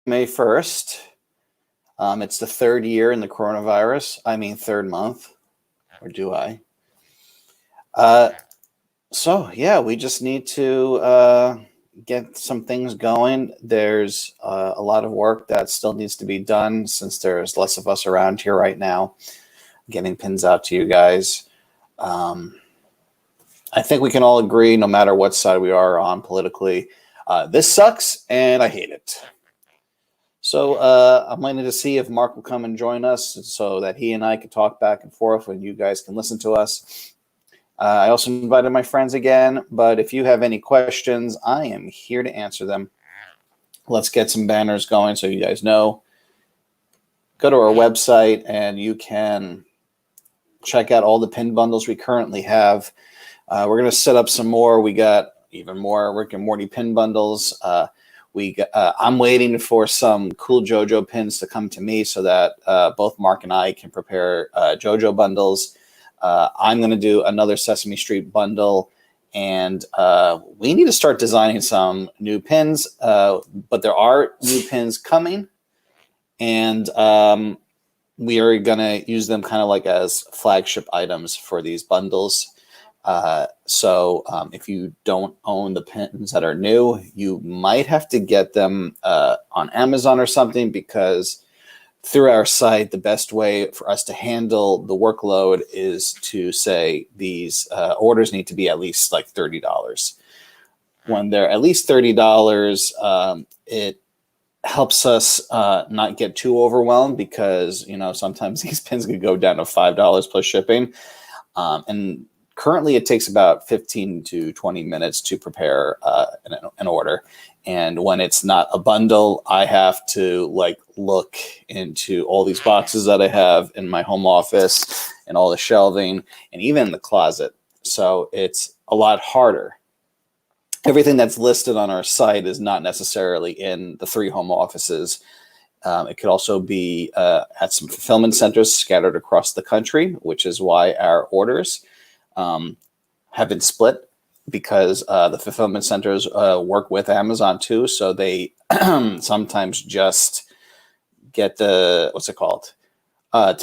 May 1st. It's the third year in the coronavirus. I mean, third month. Or do I? So, we just need to get some things going. There's a lot of work that still needs to be done since there's less of us around here right now, getting pins out to you guys. I think we can all agree, no matter what side we are on politically, this sucks and I hate it. So I'm waiting to see if Mark will come and join us so that he and I can talk back and forth and you guys can listen to us. I also invited my friends again, but if you have any questions, I am here to answer them. Let's get some banners going so you guys know. Go to our website and you can check out all the pin bundles we currently have. We're going to set up some more. We got even more Rick and Morty pin bundles. I'm waiting for some cool JoJo pins to come to me so that both Mark and I can prepare JoJo bundles. I'm going to do another Sesame Street bundle, and we need to start designing some new pins, but there are new pins coming, and we are going to use them kind of like as flagship items for these bundles. So if you don't own the pins that are new, you might have to get them on Amazon or something, because through our site, the best way for us to handle the workload is to say these orders need to be at least like $30. When they're at least $30, it helps us not get too overwhelmed, because sometimes these pins could go down to $5 plus shipping, and currently it takes about 15 to 20 minutes to prepare an order. And when it's not a bundle, I have to look into all these boxes that I have in my home office and all the shelving and even the closet. So it's a lot harder. Everything that's listed on our site is not necessarily in the 3 home offices. It could also be at some fulfillment centers scattered across the country, which is why our orders have been split, because the fulfillment centers work with Amazon too. So they sometimes just get to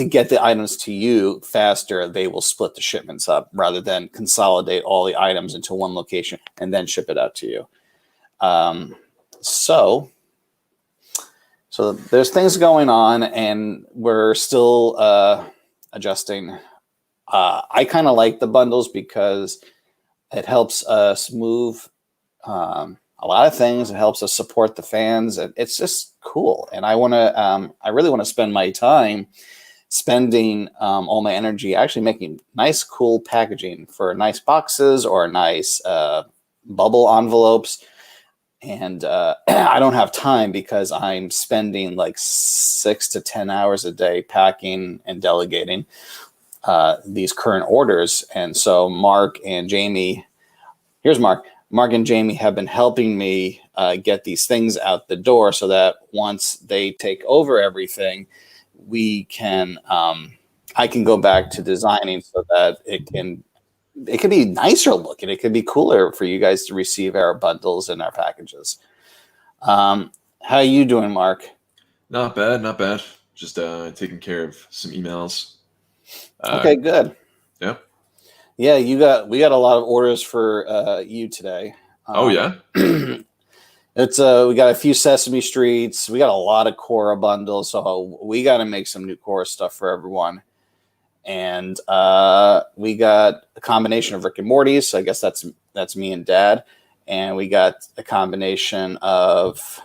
get the items to you faster, they will split the shipments up rather than consolidate all the items into one location and then ship it out to you. So there's things going on, and we're still adjusting. I kind of like the bundles because it helps us move a lot of things. It helps us support the fans. It's just cool. And I really want to spend my time spending all my energy actually making nice, cool packaging for nice boxes or nice bubble envelopes. And I don't have time because I'm spending like 6 to 10 hours a day packing and delegating these current orders. And so Mark and Jamie have been helping me get these things out the door, so that once they take over everything, I can go back to designing so that it can be nicer looking. It could be cooler for you guys to receive our bundles and our packages. How are you doing, Mark? Not bad. Just taking care of some emails. Okay, good. Yeah. Yeah, we got a lot of orders for you today. Oh yeah. It's we got a few Sesame Streets. We got a lot of Korra bundles, so we got to make some new Korra stuff for everyone. And we got a combination of Rick and Morty. So I guess that's me and Dad. And we got a combination of.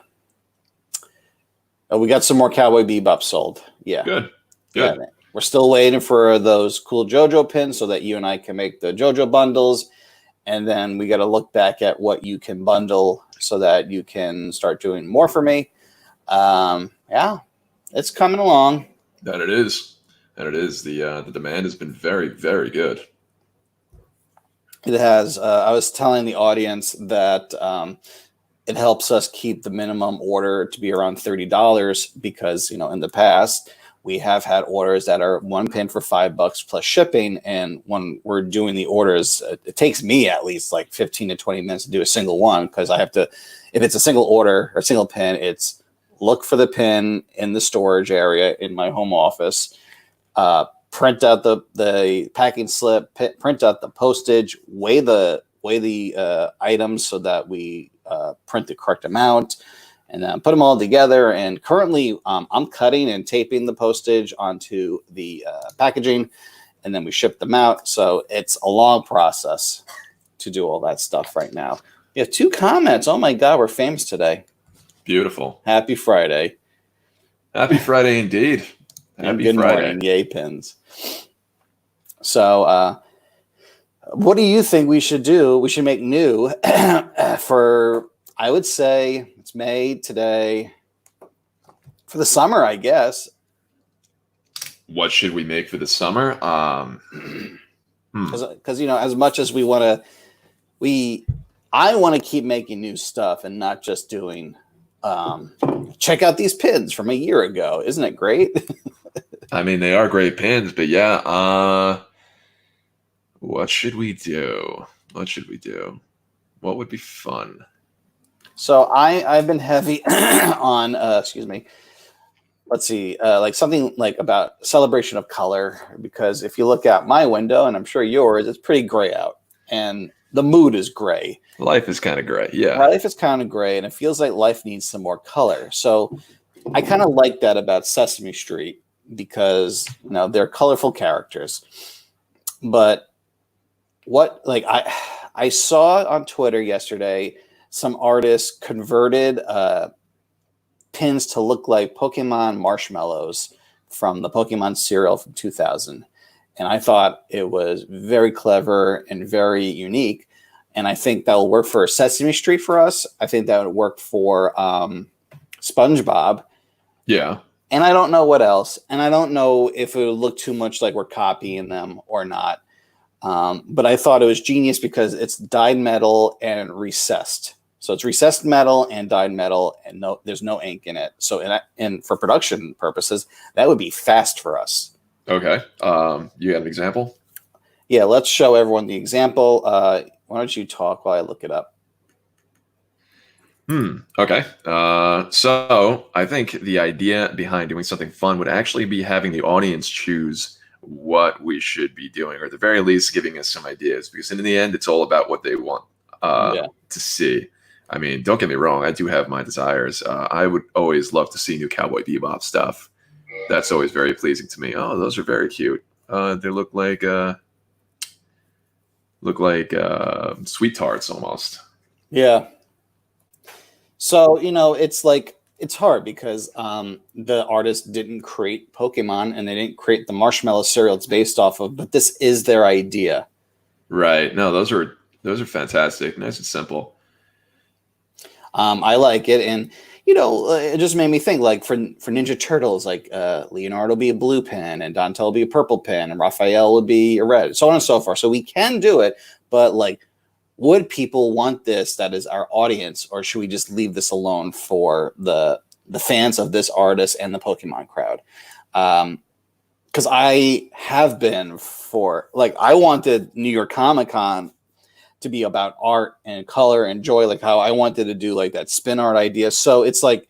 We got some more Cowboy Bebop sold. Yeah. Good. Yeah, we're still waiting for those cool JoJo pins so that you and I can make the JoJo bundles. And then we got to look back at what you can bundle so that you can start doing more for me. Yeah, it's coming along. That it is. The demand has been very, very good. It has. I was telling the audience that it helps us keep the minimum order to be around $30, because in the past we have had orders that are one pin for $5 plus shipping. And when we're doing the orders, it takes me at least like 15 to 20 minutes to do a single one, because I have to, if it's a single order or a single pin, it's look for the pin in the storage area in my home office, print out the packing slip, print out the postage, weigh the items so that we print the correct amount, and then put them all together. And currently, I'm cutting and taping the postage onto the packaging, and then we ship them out. So it's a long process to do all that stuff right now. We have 2 comments. Oh my God, we're famous today. Beautiful. Happy Friday. Happy Friday indeed. And Happy good Friday. morning, yay pins. So what do you think we should do? We should make new for, I would say, it's May today, for the summer, I guess. What should we make for the summer? Because as much as we want to, I want to keep making new stuff and not just doing check out these pins from a year ago. Isn't it great? I mean, they are great pins, but yeah. What should we do? What would be fun? So I've been heavy on excuse me. Let's see, like something like about celebration of color, because if you look out my window, and I'm sure yours, it's pretty gray out, and the mood is gray. Life is kind of gray, yeah. Life is kind of gray, and it feels like life needs some more color. So I kind of like that about Sesame Street, because they're colorful characters. But I saw on Twitter yesterday, some artists converted pins to look like Pokemon marshmallows from the Pokemon cereal from 2000. And I thought it was very clever and very unique. And I think that will work for Sesame Street for us. I think that would work for SpongeBob. Yeah. And I don't know what else. And I don't know if it would look too much like we're copying them or not. But I thought it was genius because it's dyed metal and recessed. So it's recessed metal and dyed metal, and there's no ink in it. So and for production purposes, that would be fast for us. Okay. You got an example? Yeah, let's show everyone the example. Why don't you talk while I look it up? Okay. So I think the idea behind doing something fun would actually be having the audience choose what we should be doing, or at the very least giving us some ideas, because in the end, it's all about what they want to see. I mean, don't get me wrong. I do have my desires. I would always love to see new Cowboy Bebop stuff. That's always very pleasing to me. Oh, those are very cute. They look like sweet tarts almost. Yeah. So, it's hard because the artist didn't create Pokemon, and they didn't create the marshmallow cereal it's based off of, but this is their idea. Right. No, those are fantastic. Nice and simple. I like it. And, it just made me think, like, for Ninja Turtles, like Leonardo will be a blue pen, and Donatello will be a purple pen, and Raphael would be a red, so on and so forth. So we can do it, but would people want this? That is our audience, or should we just leave this alone for the fans of this artist and the Pokemon crowd? Because I have been I wanted New York Comic Con to be about art and color and joy, like how I wanted to do like that spin art idea. So it's like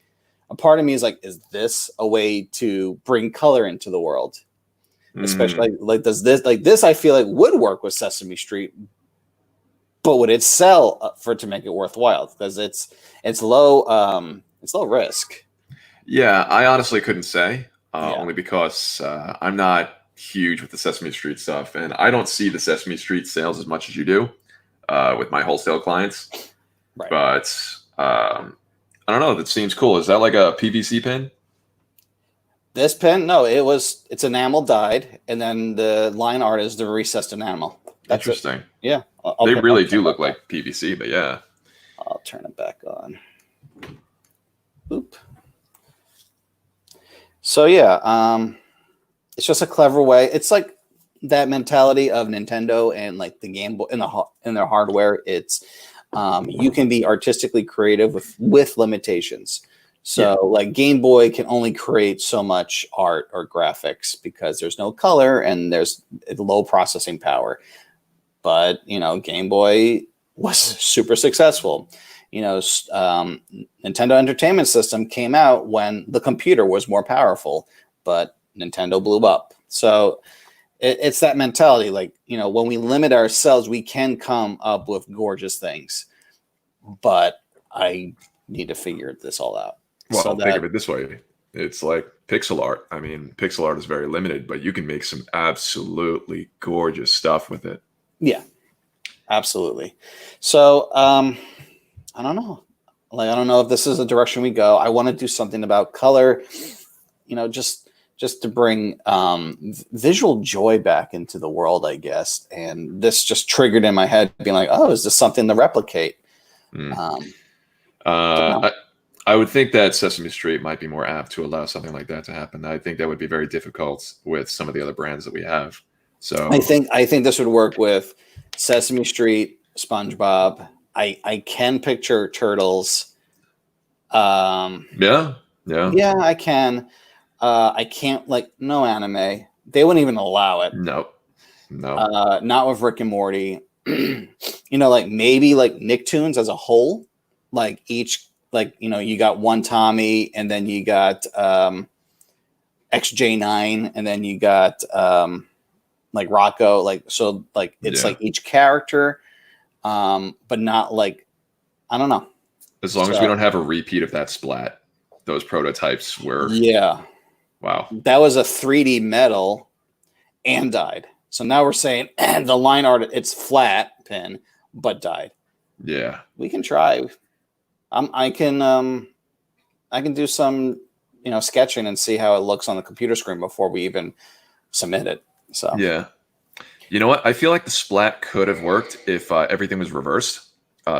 a part of me is like, is this a way to bring color into the world? Especially does this I feel like would work with Sesame Street, but would it sell for it to make it worthwhile? Because it's low risk. Yeah, I honestly couldn't say, only because I'm not huge with the Sesame Street stuff, and I don't see the Sesame Street sales as much as you do with my wholesale clients. Right. But I don't know. That seems cool. Is that like a PVC pin? This pin? No, it's enamel dyed, and then the line art is the recessed enamel. That's interesting. Yeah. They really do look like PVC, but yeah. I'll turn it back on. Oop. So yeah, it's just a clever way. It's like that mentality of Nintendo and like the Game Boy in their hardware. It's you can be artistically creative with limitations. So like Game Boy can only create so much art or graphics because there's no color and there's low processing power. But Game Boy was super successful. Nintendo Entertainment System came out when the computer was more powerful, but Nintendo blew up. So it's that mentality. Like, when we limit ourselves, we can come up with gorgeous things. But I need to figure this all out. Well, think of it this way. It's like pixel art. I mean, pixel art is very limited, but you can make some absolutely gorgeous stuff with it. Yeah, absolutely. So I don't know. Like, I don't know if this is the direction we go. I want to do something about color, just to bring visual joy back into the world, I guess. And this just triggered in my head, being like, oh, is this something to replicate? I would think that Sesame Street might be more apt to allow something like that to happen. I think that would be very difficult with some of the other brands that we have. So I think this would work with Sesame Street, SpongeBob. I can picture Turtles. Yeah, I can. I can't, like, no anime. They wouldn't even allow it. No. Not with Rick and Morty. Like maybe like Nicktoons as a whole, like each, like, you got one Tommy, and then you got XJ9, and then you got like Rocco, like, so like it's like each character, but not like, I don't know. As long as we don't have a repeat of that Splat, those prototypes were wow. That was a 3D metal and died. So now we're saying the line art, it's flat pin, but died. Yeah, we can try. I can do some, sketching and see how it looks on the computer screen before we even submit it. So yeah, you know what? I feel like the Splat could have worked if everything was reversed.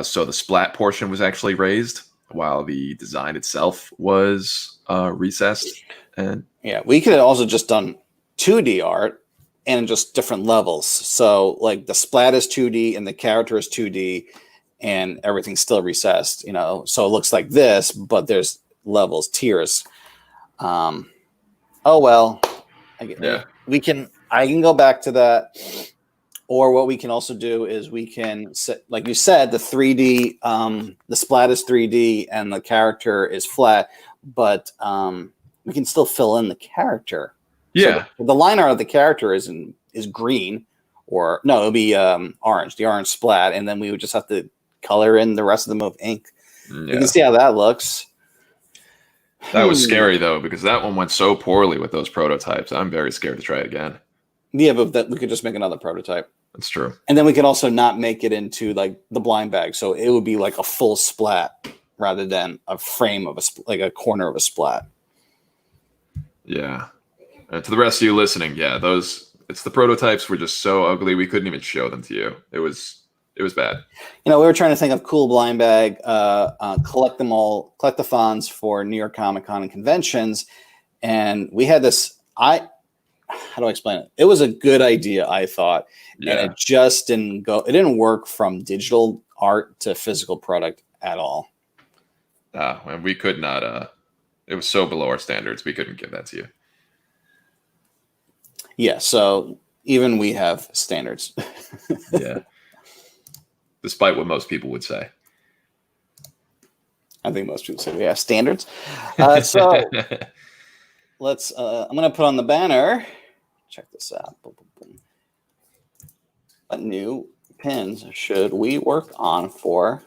So the Splat portion was actually raised while the design itself was recessed. And yeah, we could have also just done 2D art and just different levels. So like the Splat is 2D and the character is 2D. And everything's still recessed, so it looks like this, but there's levels, tiers. Oh well, I can go back to that. Or what we can also do is we can set, like you said, the 3D, the Splat is 3D and the character is flat, but we can still fill in the character. Yeah, so the line art of the character is green, or no, it'll be orange, the orange Splat, and then we would just have to color in the rest of them with ink. You can see how that looks. That was scary though, because that one went so poorly with those prototypes. I'm very scared to try it again. Yeah, but we could just make another prototype. That's true. And then we could also not make it into like the blind bag, so it would be like a full Splat rather than a frame of like a corner of a Splat. Yeah. And to the rest of you listening, it's the prototypes were just so ugly we couldn't even show them to you. It was bad. We were trying to think of cool blind bag, collect the fonts for New York Comic Con and conventions. And we had this, how do I explain it? It was a good idea, I thought. Yeah. And it just didn't didn't work from digital art to physical product at all. And we could not, it was so below our standards. We couldn't give that to you. Yeah. So even we have standards. Yeah. Despite what most people would say. I think most people say we have standards. So let's, I'm going to put on the banner. Check this out. Boom, boom, boom. What new pins should we work on for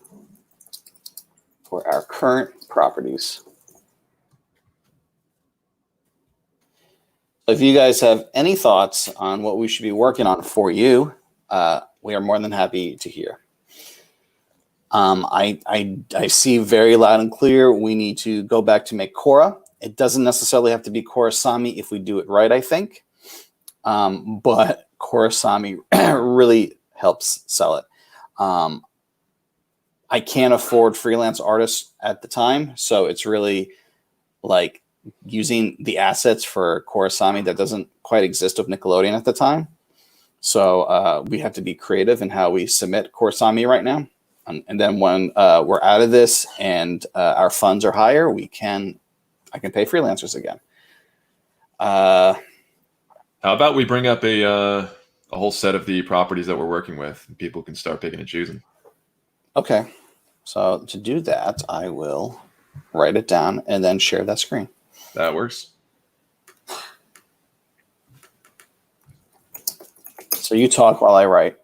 our current properties? If you guys have any thoughts on what we should be working on for you, we are more than happy to hear. I see very loud and clear we need to go back to make Korra. It doesn't necessarily have to be Korrasami if we do it right, I think. But Korrasami really helps sell it. I can't afford freelance artists at the time, so it's really like using the assets for Korrasami that doesn't quite exist with Nickelodeon at the time. So we have to be creative in how we submit Korrasami right now. And then when we're out of this and our funds are higher, I can pay freelancers again. How about we bring up a whole set of the properties that we're working with, and people can start picking and choosing. Okay. So to do that, I will write it down and then share that screen. That works. So you talk while I write.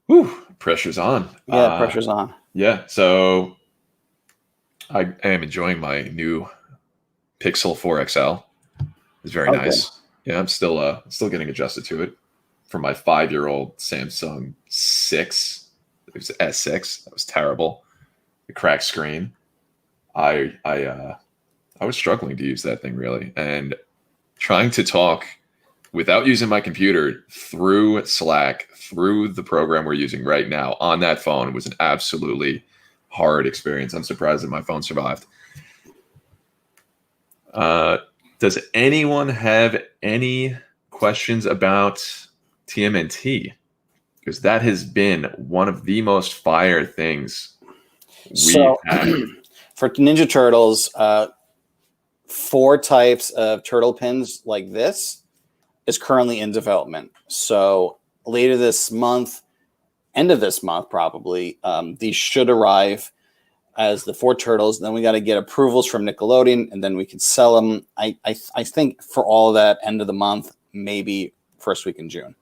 Whew, pressure's on. Yeah, pressure's on. Yeah, so I am enjoying my new Pixel 4 XL. It's very nice. Good. Yeah, I'm still getting adjusted to it. From my 5-year-old Samsung 6, it was S6. That was terrible. The cracked screen. I was struggling to use that thing really, and trying to talk without using my computer through Slack, through the program we're using right now on that phone was an absolutely hard experience. I'm surprised that my phone survived. Does anyone have any questions about TMNT? Because that has been one of the most fire things we've had. For Ninja Turtles, 4 types of turtle pins like this is currently in development. So later this month, end of this month probably, these should arrive as the 4 turtles. Then we got to get approvals from Nickelodeon, and then we can sell them. I think for all of that, end of the month, maybe first week in June.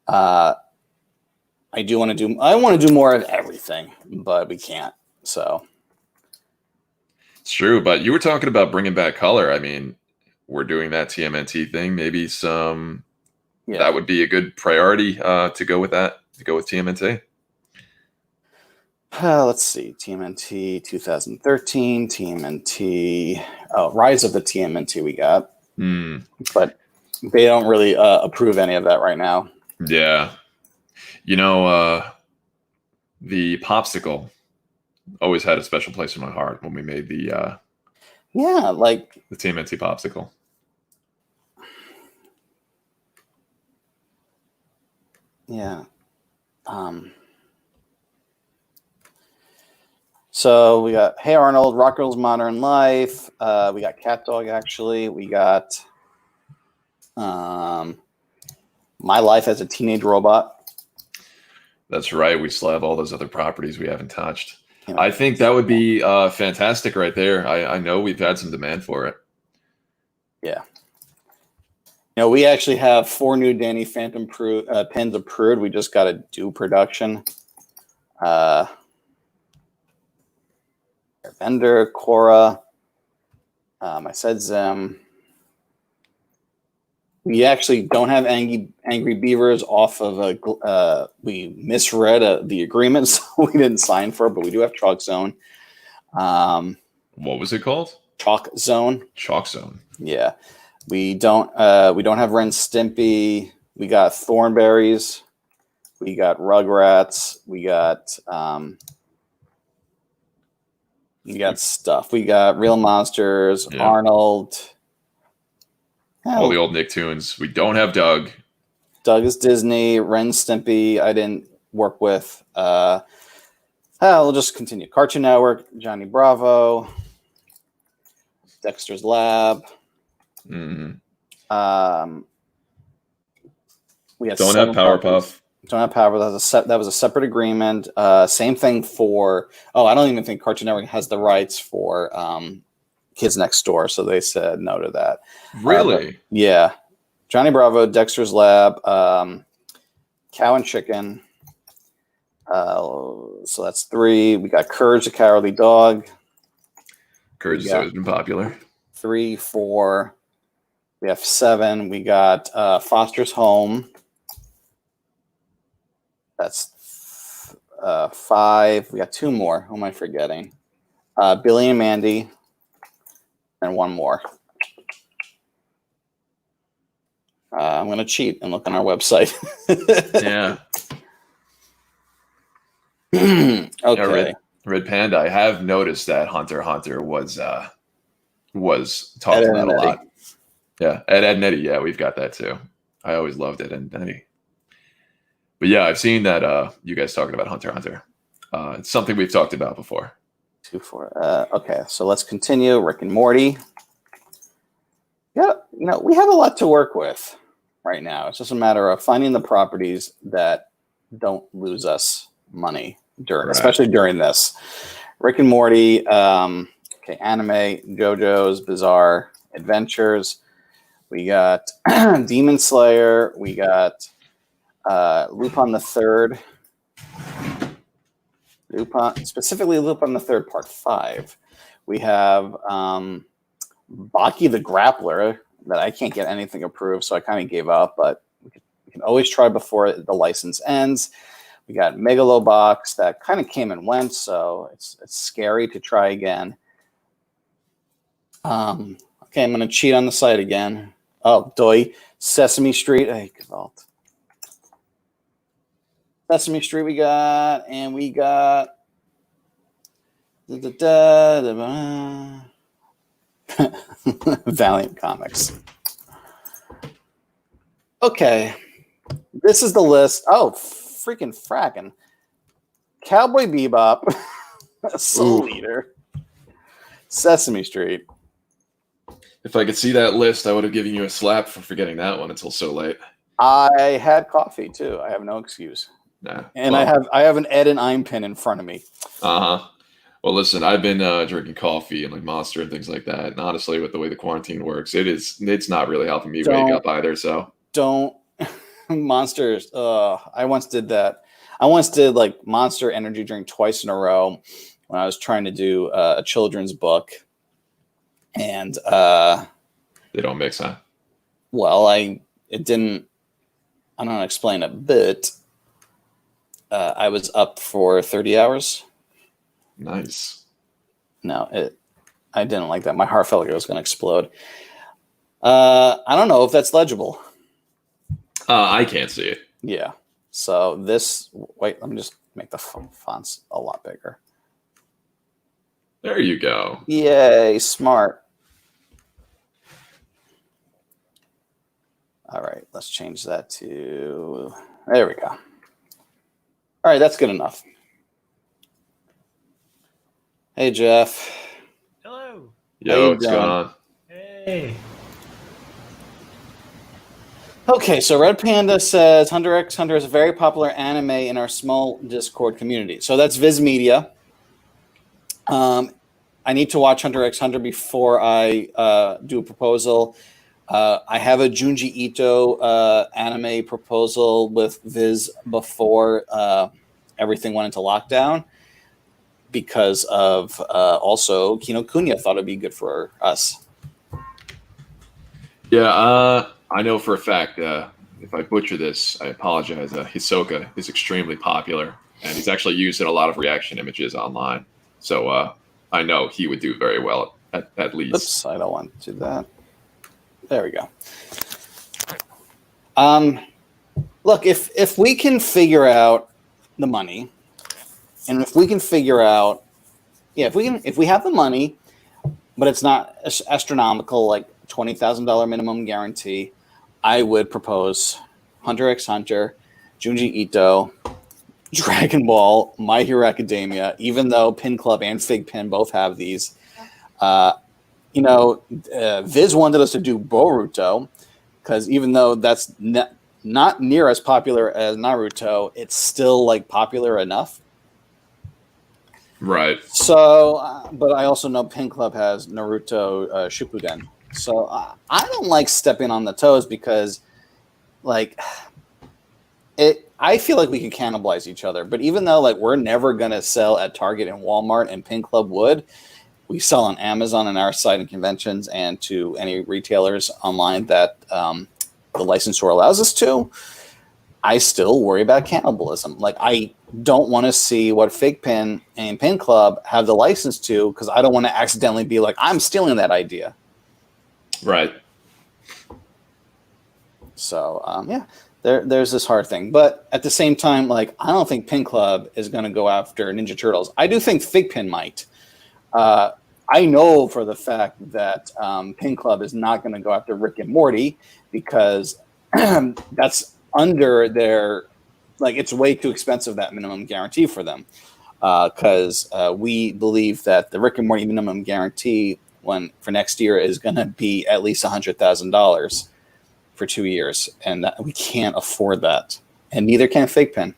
I want to do more of everything, but we can't. So it's true. But you were talking about bringing back color. I mean, we're doing that TMNT thing. Maybe that would be a good priority to go with that. To go with TMNT. Let's see. TMNT 2013, TMNT. Oh, Rise of the TMNT we got. But they don't really approve any of that right now. Yeah. You know, the popsicle always had a special place in my heart when we made the the TMNT popsicle. Yeah. So we got Hey Arnold, Rock Girls Modern Life. We got Cat Dog, actually. We got My Life as a Teenage Robot. That's right. We still have all those other properties we haven't touched. I think that would be fantastic right there. I know we've had some demand for it. Yeah. You know, we actually have 4 new Danny Phantom pins approved. We just got to do production. Vendor, Cora. I said Zim. We actually don't have Angry Beavers off of we misread the agreement, so we didn't sign for it, but we do have Chalk Zone. What was it called? Chalk Zone. Chalk Zone. Yeah. We don't have Ren Stimpy. We got Thornberries. We got Rugrats. We got stuff. We got Real Monsters, yeah. Arnold. All the old Nicktoons. We don't have Doug. Doug is Disney. Ren Stimpy I didn't work with. We'll just continue. Cartoon Network, Johnny Bravo, Dexter's Lab. Mm-hmm. We have don't have Powerpuff. Don't have Powerpuff. That was a separate agreement. Same thing for. Oh, I don't even think Cartoon Network has the rights for Kids Next Door, so they said no to that. Really? Yeah. Johnny Bravo, Dexter's Lab, Cow and Chicken. So that's 3. We got Courage the Cowardly Dog. Courage has always been popular. 3, 4. We have 7. We got Foster's Home. That's 5. We got 2 more. Who am I forgetting? Billy and Mandy. And 1 more. I'm going to cheat and look on our website. Yeah. Okay. Yeah, Red Panda. I have noticed that Hunter x Hunter was talked about a lot. Yeah, Ed and Eddie. Yeah, we've got that too. I always loved Ed and Eddie. But yeah, I've seen that you guys talking about Hunter x Hunter. It's something we've talked about before. 2, 4. Okay, so let's continue. Rick and Morty. Yeah, we have a lot to work with right now. It's just a matter of finding the properties that don't lose us money especially during this. Rick and Morty, anime, JoJo's Bizarre Adventures. We got Demon Slayer. We got Lupin the Third. Specifically Lupin the Third Part 5. We have Baki the Grappler that I can't get anything approved, so I kind of gave up, but we can always try before the license ends. We got Megalobox that kind of came and went, so it's scary to try again. Okay, I'm going to cheat on the site again. Oh, Doi. Sesame Street. Hey, gewalt. Sesame Street we got, and we got Valiant Comics. Okay, this is the list. Oh, freaking fracking. Cowboy Bebop, Soul Eater, Sesame Street. If I could see that list, I would have given you a slap for forgetting that one until so late. I had coffee too. I have no excuse. Nah, and I have an Ed and I'm pin in front of me. Well, listen, I've been drinking coffee and like Monster and things like that. And honestly, with the way the quarantine works, it's not really helping me wake up either. So don't Monsters. I once did that. I once did like Monster energy drink twice in a row when I was trying to do a children's book. And they don't mix, huh? Well, I don't know how to explain it, but I was up for 30 hours. Nice. No, I didn't like that. My heart felt like it was going to explode. I don't know if that's legible. I can't see it. Yeah. So wait, let me just make the fonts a lot bigger. There you go. Yay, smart. All right, let's change that to, there we go. All right, that's good enough. Hey, Jeff. Hello. Yo, what's going on? Hey. Okay, so Red Panda says Hunter x Hunter is a very popular anime in our small Discord community. So that's Viz Media. I need to watch Hunter x Hunter before I do a proposal. I have a Junji Ito anime proposal with Viz before everything went into lockdown because of also Kinokuniya thought it'd be good for us. Yeah, I know for a fact, if I butcher this, I apologize. Hisoka is extremely popular, and he's actually used in a lot of reaction images online. So I know he would do very well at least. Oops, I don't want to do that. There we go. Look, if we can figure out the money, and if we can figure out, if we have the money, but it's not astronomical, like $20,000 minimum guarantee, I would propose Hunter x Hunter, Junji Ito, Dragon Ball, My Hero Academia, even though Pin Club and Fig Pin both have these. Viz wanted us to do Boruto because even though that's not near as popular as Naruto, it's still like popular enough. Right. So, but I also know Pin Club has Naruto Shippuden. So I don't like stepping on the toes because, like, I feel like we can cannibalize each other. But even though like we're never gonna sell at Target and Walmart and Pin Club would, we sell on Amazon and our site and conventions and to any retailers online that the licensor allows us to. I still worry about cannibalism. Like I don't want to see what Fig Pin and Pin Club have the license to because I don't want to accidentally be like, I'm stealing that idea. Right. So, there's this hard thing. But at the same time, like, I don't think Pin Club is going to go after Ninja Turtles. I do think Fig Pin might. I know for the fact that Pin Club is not going to go after Rick and Morty because that's under their, like, it's way too expensive, that minimum guarantee for them. Because we believe that the Rick and Morty minimum guarantee for next year is going to be at least $100,000 for 2 years, and we can't afford that, and neither can Fig Pin.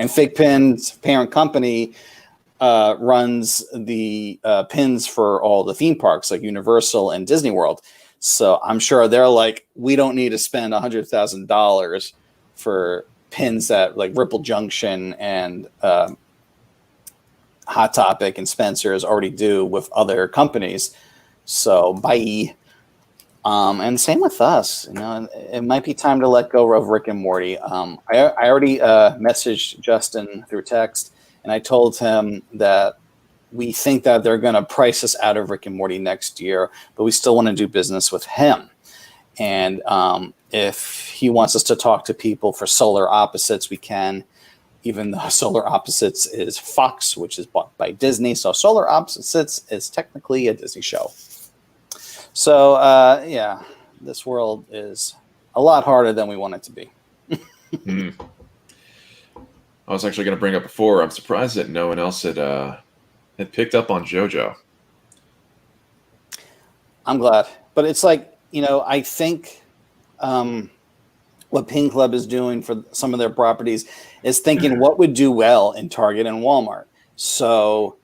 And Fig Pin's parent company runs the pins for all the theme parks like Universal and Disney World. So I'm sure they're like, we don't need to spend $100,000 for pins that like Ripple Junction and Hot Topic and Spencer's already do with other companies. So bye. And same with us. You know, it might be time to let go of Rick and Morty. I already messaged Justin through text, and I told him that we think that they're going to price us out of Rick and Morty next year, but we still want to do business with him. And if he wants us to talk to people for Solar Opposites, we can, even though Solar Opposites is Fox, which is bought by Disney. So Solar Opposites is technically a Disney show. So, yeah, this world is a lot harder than we want it to be. I was actually going to bring up before, I'm surprised that no one else had picked up on JoJo. I'm glad. But it's like, you know, I think what Pin Club is doing for some of their properties is thinking what would do well in Target and Walmart. So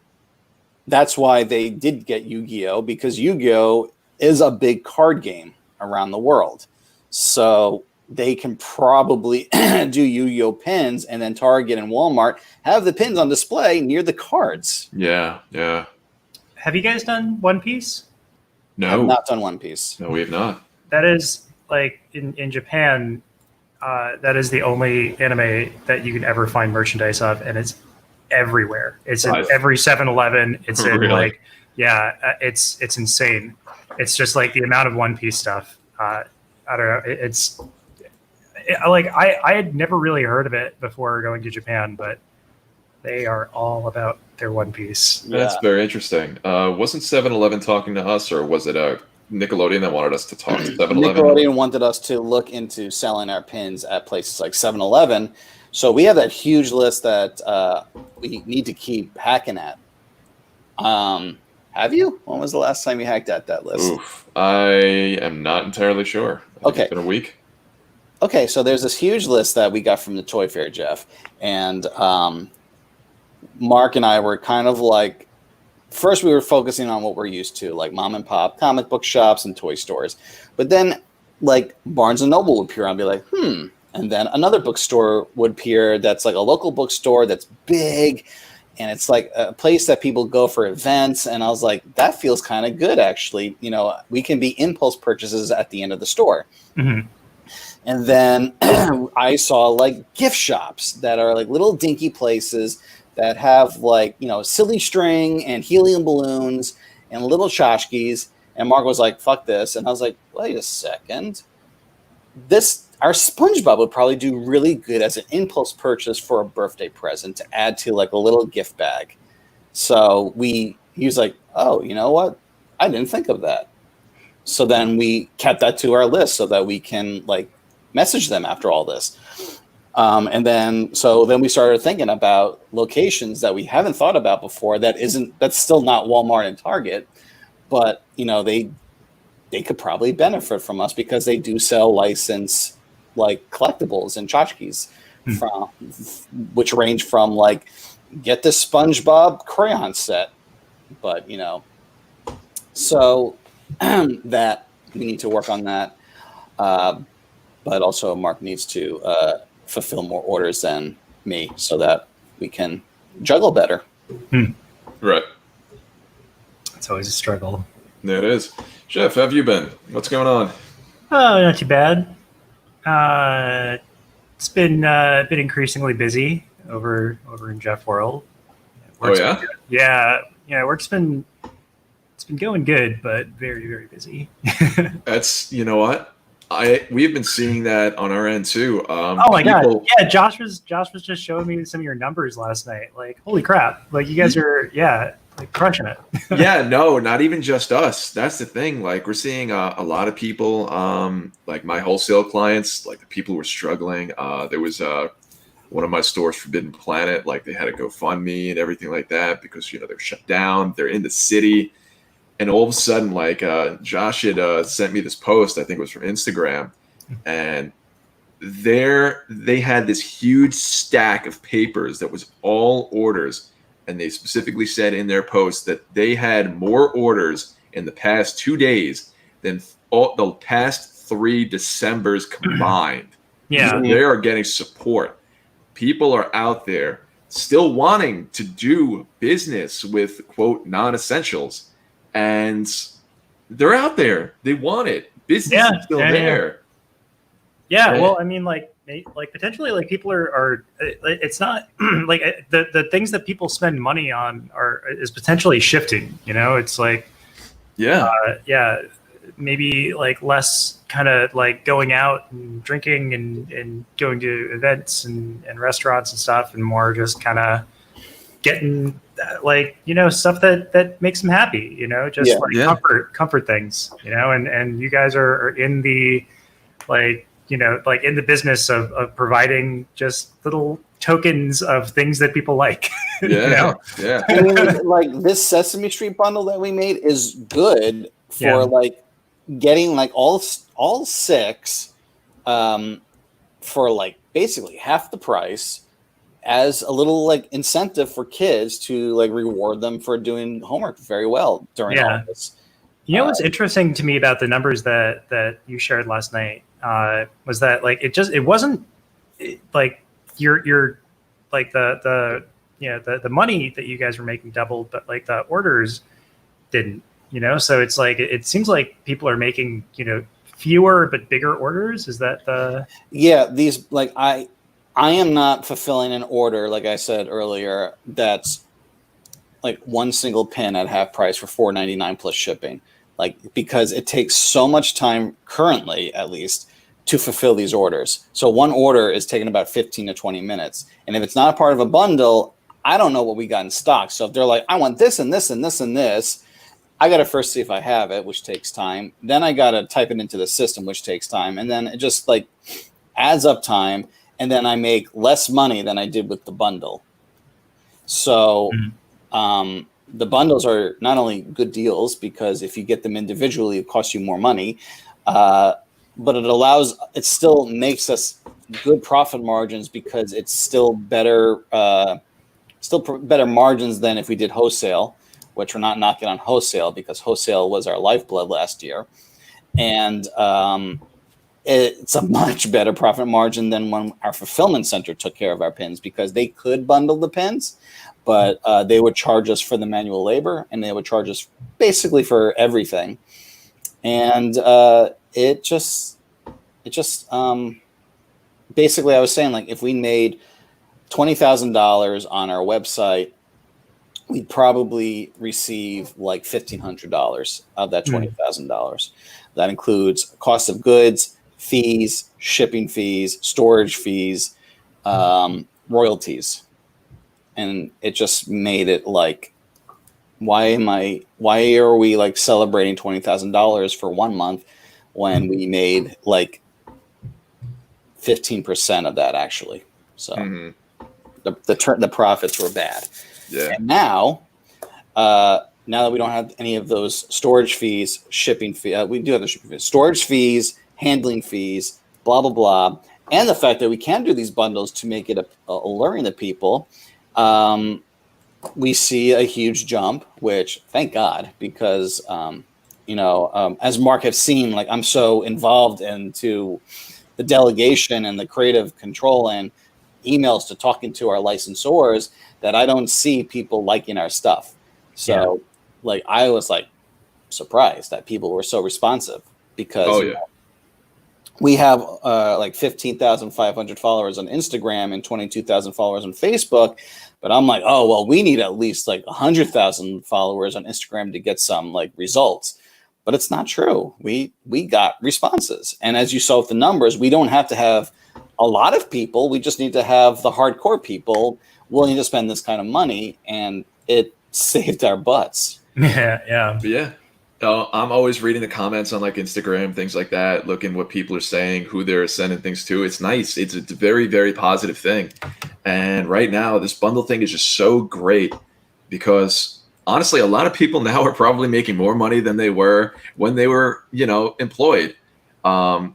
that's why they did get Yu-Gi-Oh! Because Yu-Gi-Oh! Is a big card game around the world. So they can probably do Yu-Gi-Oh! Pins, and then Target and Walmart have the pins on display near the cards. Yeah. Have you guys done One Piece? No. I've not done One Piece. No, we have not. That is like in Japan, that is the only anime that you can ever find merchandise of, and it's everywhere. It's in every 7-Eleven. It's in Really? it's insane. It's just like the amount of One Piece stuff. I don't know. I had never really heard of it before going to Japan, but they are all about their One Piece. Yeah. That's very interesting. Wasn't 7-Eleven talking to us, or was it Nickelodeon that wanted us to talk to 7-Eleven? Nickelodeon wanted us to look into selling our pins at places like 7-Eleven. So we have that huge list that we need to keep hacking at. Have you? When was the last time you hacked at that list? Oof. I am not entirely sure. I think Okay. It's been a week. Okay, so there's this huge list that we got from the Toy Fair, Jeff. And Mark and I were kind of like, first we were focusing on what we're used to, like mom and pop comic book shops and toy stores. But then like Barnes and Noble would appear and be like, And then another bookstore would appear that's like a local bookstore that's big. And it's like a place that people go for events. And I was like, that feels kind of good, actually. You know, we can be impulse purchases at the end of the store. Mm-hmm. And then I saw like gift shops that are like little dinky places that have like, you know, silly string and helium balloons and little tchotchkes. And Mark was like, fuck this. And I was like, wait a second. Our SpongeBob would probably do really good as an impulse purchase for a birthday present to add to like a little gift bag. So he was like, oh, you know what? I didn't think of that. So then we kept that to our list so that we can like message them after all this. And then we started thinking about locations that we haven't thought about before that's still not Walmart and Target, but you know, they could probably benefit from us because they do sell license like collectibles and tchotchkes which range from like get the SpongeBob crayon set, but you know, so that we need to work on that. But also Mark needs to fulfill more orders than me so that we can juggle better. Right. It's always a struggle. There it is. Jeff, how have you been? What's going on? Oh, not too bad. It's been increasingly busy over in Jeff World. Oh yeah? Yeah. Work's been going good, but very, very busy. That's, you know what? We've been seeing that on our end too. Oh my god! Yeah, Josh was just showing me some of your numbers last night. Like, holy crap! Like, you guys are like crushing it. Yeah, no, not even just us. That's the thing. Like, we're seeing a lot of people, like my wholesale clients, like the people who were struggling. There was one of my stores, Forbidden Planet, like they had a GoFundMe and everything like that because, you know, they're shut down. They're in the city. And all of a sudden, like Josh had sent me this post, I think it was from Instagram, and they had this huge stack of papers that was all orders, and they specifically said in their post that they had more orders in the past 2 days than all the past 3 Decembers combined. Yeah. So they are getting support. People are out there still wanting to do business with, quote, non-essentials, and they're out there. They want it. Business is still there. Yeah, well, I mean, like potentially, like people are. It's not like the things that people spend money on is potentially shifting. You know, it's like, maybe like less kind of like going out and drinking and going to events and restaurants and stuff, and more just kind of getting like, you know, stuff that makes them happy. You know, just comfort things. You know, and you guys are in the like, you know, like in the business of providing just little tokens of things that people like. Yeah, you know? yeah. I mean, like this Sesame Street bundle that we made is good for like getting like all 6 for like basically half the price, as a little like incentive for kids to like reward them for doing homework very well during all this. You know what's interesting to me about the numbers that you shared last night was that like it wasn't like your like the you know the money that you guys were making doubled, but like the orders didn't, you know. So it's like it seems like people are making, you know, fewer but bigger orders. Is that the these like I am not fulfilling an order, like I said earlier, that's like one single pin at half price for $4.99 plus shipping. Like, because it takes so much time currently, at least, to fulfill these orders. So one order is taking about 15 to 20 minutes. And if it's not a part of a bundle, I don't know what we got in stock. So if they're like, I want this and this and this and this, I got to first see if I have it, which takes time. Then I got to type it into the system, which takes time. And then it just like adds up time. And then I make less money than I did with the bundle. So, the bundles are not only good deals because if you get them individually, it costs you more money, but it still makes us good profit margins because it's still better, better margins than if we did wholesale, which we're not knocking on wholesale because wholesale was our lifeblood last year. And it's a much better profit margin than when our fulfillment center took care of our pins, because they could bundle the pins, but they would charge us for the manual labor and they would charge us basically for everything. And it just basically, I was saying, like, if we made $20,000 on our website, we'd probably receive like $1,500 of that $20,000. That includes cost of goods, fees, shipping fees, storage fees, royalties. And it just made it like, why are we like celebrating $20,000 for 1 month when we made like 15% of that actually? So the profits were bad. Yeah. And now that we don't have any of those storage fees, shipping fee, we do have the shipping fees, storage fees, handling fees, blah blah blah, and the fact that we can do these bundles to make it alluring to people. We see a huge jump, which thank God, because as Mark has seen, like, I'm so involved into the delegation and the creative control and emails to talking to our licensors that I don't see people liking our stuff. So like, I was like surprised that people were so responsive, because we have like 15,500 followers on Instagram and 22,000 followers on Facebook. But I'm like, oh, well, we need at least like 100,000 followers on Instagram to get some like results. But it's not true. We got responses. And as you saw with the numbers, we don't have to have a lot of people. We just need to have the hardcore people willing to spend this kind of money. And it saved our butts. Yeah. I'm always reading the comments on like Instagram, things like that, looking what people are saying, who they're sending things to. It's nice. It's a very, very positive thing. And right now, this bundle thing is just so great because honestly, a lot of people now are probably making more money than they were when they were, employed. Because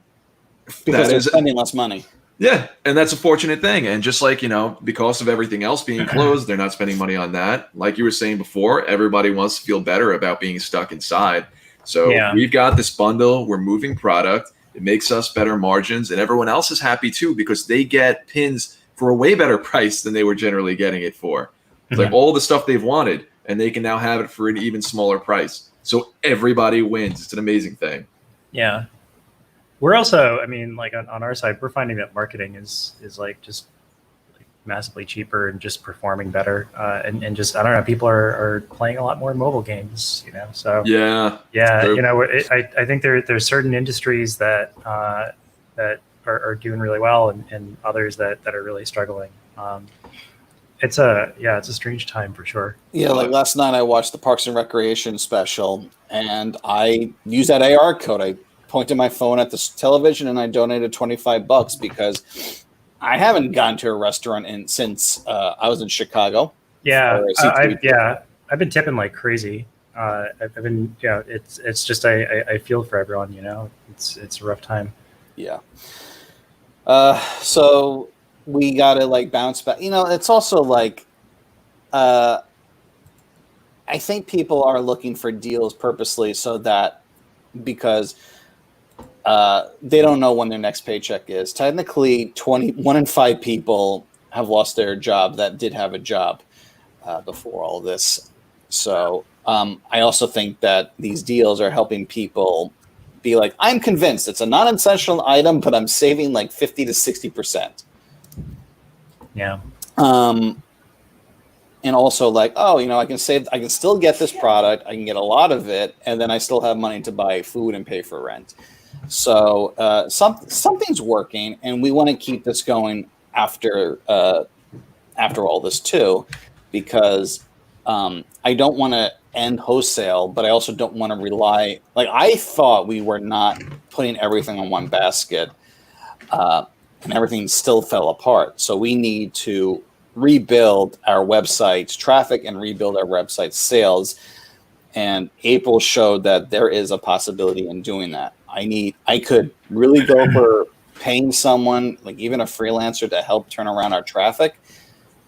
they're spending less money. Yeah, and that's a fortunate thing. And just like, because of everything else being closed, they're not spending money on that. Like you were saying before, everybody wants to feel better about being stuck inside. So Yeah. we've got this bundle, we're moving product, it makes us better margins, and everyone else is happy too because they get pins for a way better price than they were generally getting it for. It's like all the stuff they've wanted, and they can now have it for an even smaller price. So everybody wins. It's an amazing thing. Yeah. We're also, I mean, like on our side, we're finding that marketing is like just like massively cheaper and just performing better. And just, I don't know, people are playing a lot more mobile games, so Yeah. I think there's certain industries that are doing really well and others that are really struggling. It's a strange time for sure. Yeah, like last night I watched the Parks and Recreation special, and I used that AR code. I pointed my phone at the television, and I donated $25 because I haven't gone to a restaurant since I was in Chicago. Yeah, I've been tipping like crazy. I've been, it's just I feel for everyone. It's a rough time. Yeah. So we gotta like bounce back. It's also like, I think people are looking for deals purposely so that because they don't know when their next paycheck is. Technically, 1 in 5 people have lost their job that did have a job before all this. So I also think that these deals are helping people be like, I'm convinced it's a non-essential item, but I'm saving like 50 to 60%. Yeah. And also like, I can still get this product. I can get a lot of it. And then I still have money to buy food and pay for rent. So something's working, and we want to keep this going after all this too, because I don't want to end wholesale, but I also don't want to rely. Like I thought we were not putting everything on one basket, and everything still fell apart. So we need to rebuild our website's traffic and rebuild our website sales. And April showed that there is a possibility in doing that. I could really go for paying someone, like even a freelancer, to help turn around our traffic,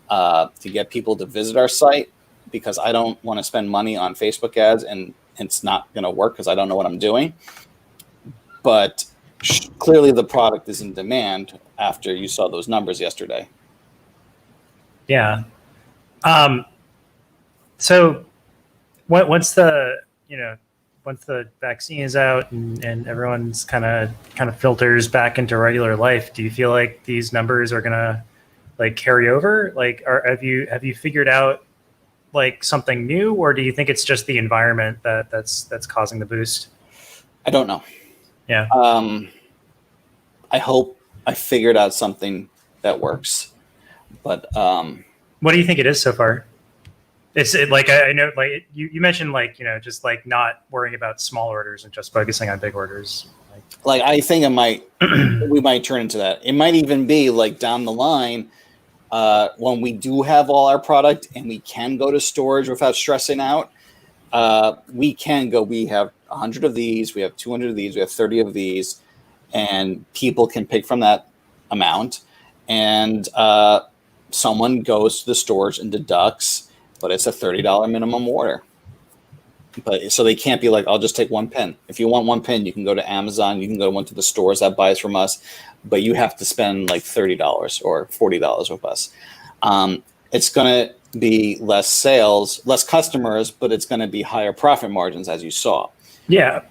to get people to visit our site, because I don't want to spend money on Facebook ads and it's not going to work because I don't know what I'm doing. But clearly the product is in demand after you saw those numbers yesterday. Yeah. So once the vaccine is out and everyone's kind of filters back into regular life, do you feel like these numbers are gonna like carry over? Like, have you figured out like something new, or do you think it's just the environment that's causing the boost? I don't know. Yeah. I hope I figured out something that works. But what do you think it is so far? It's like I know, like you mentioned, like just like not worrying about small orders and just focusing on big orders. Like I think we might turn into that. It might even be like down the line when we do have all our product and we can go to storage without stressing out. We can go. We have 100 of these. We have 200 of these. We have 30 of these, and people can pick from that amount. And someone goes to the storage and deducts, but it's a $30 minimum order. But so they can't be like, I'll just take one pen. If you want one pen, you can go to Amazon. You can go to one of the stores that buys from us, but you have to spend like $30 or $40 with us. It's going to be less sales, less customers, but it's going to be higher profit margins, as you saw. Yeah.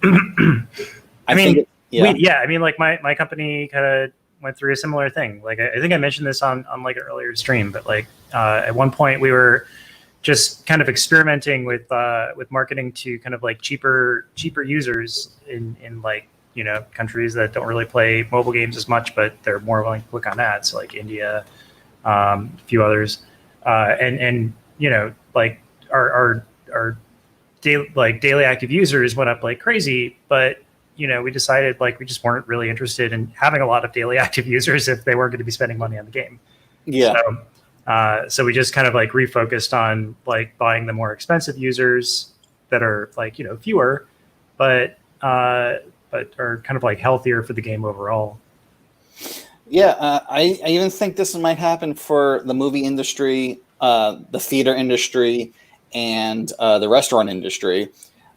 I mean, like my company kind of went through a similar thing. Like I think I mentioned this on like an earlier stream, but like at one point we were just kind of experimenting with marketing to kind of like cheaper users in like countries that don't really play mobile games as much, but they're more willing to click on ads, so like India, a few others, and like our daily active users went up like crazy, but we decided like we just weren't really interested in having a lot of daily active users if they weren't going to be spending money on the game. Yeah. So we just kind of like refocused on like buying the more expensive users that are like fewer, but are kind of like healthier for the game overall. Yeah, I even think this might happen for the movie industry, the theater industry, and the restaurant industry.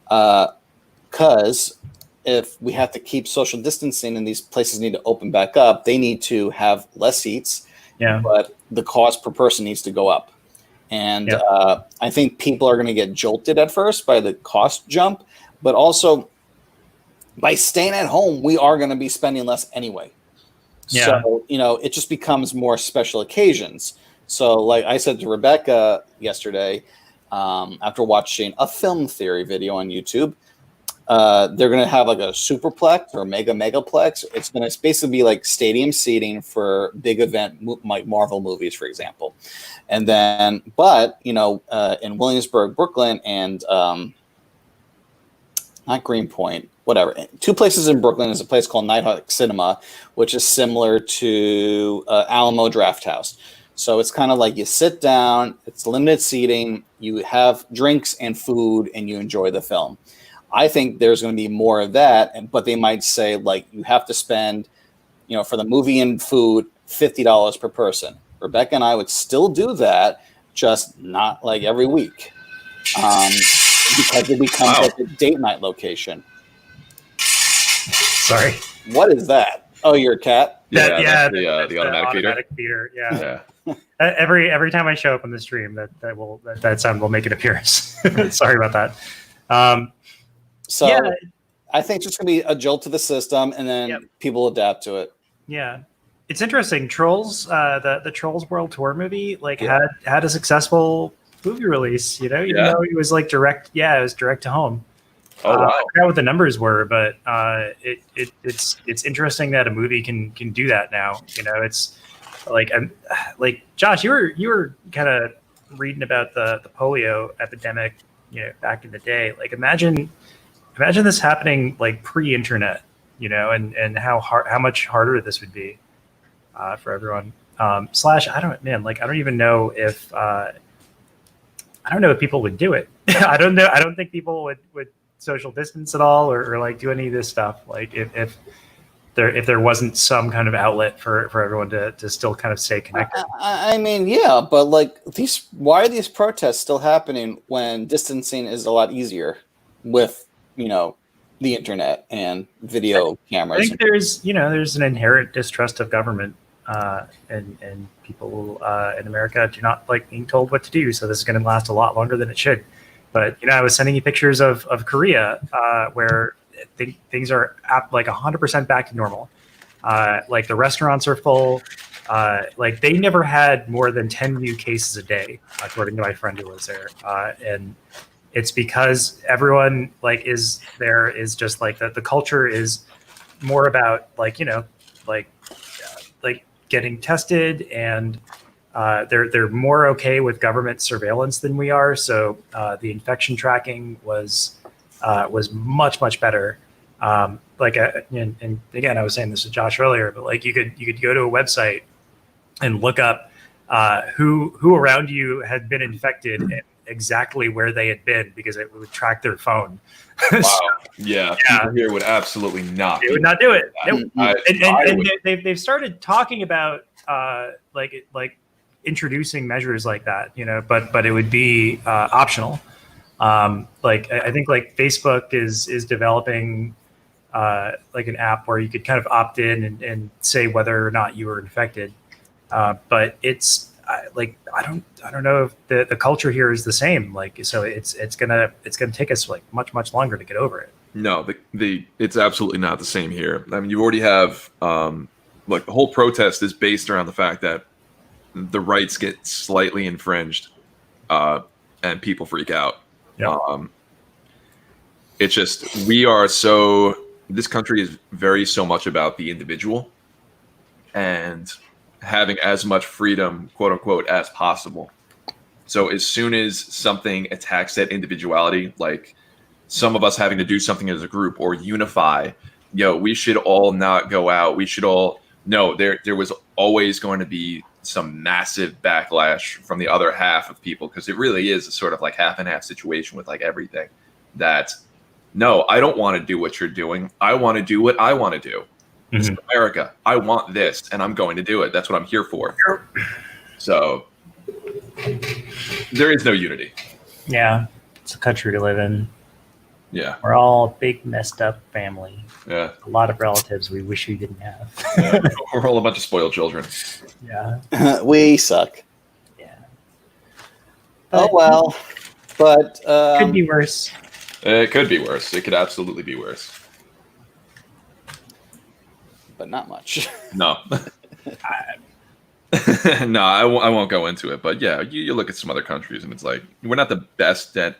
Because if we have to keep social distancing and these places need to open back up, they need to have less seats, Yeah. but the cost per person needs to go up. And Yeah. I think people are going to get jolted at first by the cost jump, but also by staying at home, we are going to be spending less anyway. Yeah. So, it just becomes more special occasions. So, like I said to Rebecca yesterday, after watching a film theory video on YouTube, they're going to have like a superplex or megaplex. It's going to basically be like stadium seating for big event, like Marvel movies, for example. And then, but, in Williamsburg, Brooklyn, and not Greenpoint, whatever. Two places in Brooklyn is a place called Nighthawk Cinema, which is similar to Alamo Drafthouse. So it's kind of like you sit down, it's limited seating, you have drinks and food, and you enjoy the film. I think there's going to be more of that, but they might say, like, you have to spend, for the movie and food, $50 per person. Rebecca and I would still do that, just not like every week. Because it becomes like a date night location. Sorry. What is that? Oh, you're a cat? That's the automatic feeder. Yeah. Every time I show up on the stream, that sound will make an appearance. Sorry about that. So yeah. I think it's just going to be a jolt to the system, and then people adapt to it. Yeah. It's interesting. Trolls, the Trolls World Tour movie, had a successful movie release, even though it was like direct. Yeah, it was direct to home. Oh wow! I forgot what the numbers were, but it's interesting that a movie can do that now. It's like Josh, you were kind of reading about the polio epidemic, back in the day. Like imagine this happening like pre-internet, and how much harder this would be for everyone. I don't even know if people would do it. I don't know. I don't think people would social distance at all or like do any of this stuff. Like if there wasn't some kind of outlet for everyone to still kind of stay connected. I mean, yeah, but like why are these protests still happening when distancing is a lot easier with, the internet and video cameras? I think there's an inherent distrust of government. And people in America do not like being told what to do. So this is going to last a lot longer than it should. But, I was sending you pictures of Korea where things are like 100% back to normal. Like the restaurants are full. Like they never had more than 10 new cases a day, according to my friend who was there. And it's because everyone is just like the culture is more about like getting tested, and they're more okay with government surveillance than we are. So the infection tracking was much better. And again, I was saying this to Josh earlier, but like you could go to a website and look up who around you had been infected and exactly where they had been, because it would track their phone. Wow. People here would absolutely not. They would not do it. And they've started talking about like introducing measures like that, but it would be optional. I think like Facebook is developing like an app where you could kind of opt in and say whether or not you were infected. But it's I don't know if the culture here is the same. Like, so it's gonna take us like much longer to get over it. No, it's absolutely not the same here. I mean, you already have like the whole protest is based around the fact that the rights get slightly infringed, and people freak out. Yeah. It's just this country is so much about the individual and having as much freedom, quote unquote, as possible. So as soon as something attacks that individuality, like some of us having to do something as a group or unify, we should all not go out. We should all there was always going to be some massive backlash from the other half of people, because it really is a sort of like half and half situation with like everything. That no, I don't want to do what you're doing. I want to do what I want to do. This is America. I want this, and I'm going to do it. That's what I'm here for. So there is no unity. Yeah, it's a country to live in. Yeah. We're all a big messed up family. Yeah. A lot of relatives we wish we didn't have. Yeah. We're all a bunch of spoiled children. Yeah. We suck. Yeah. Oh well, but could be worse. It could be worse. It could absolutely be worse. but not much. No. No, I won't go into it. But yeah, you look at some other countries and it's like, we're not the best at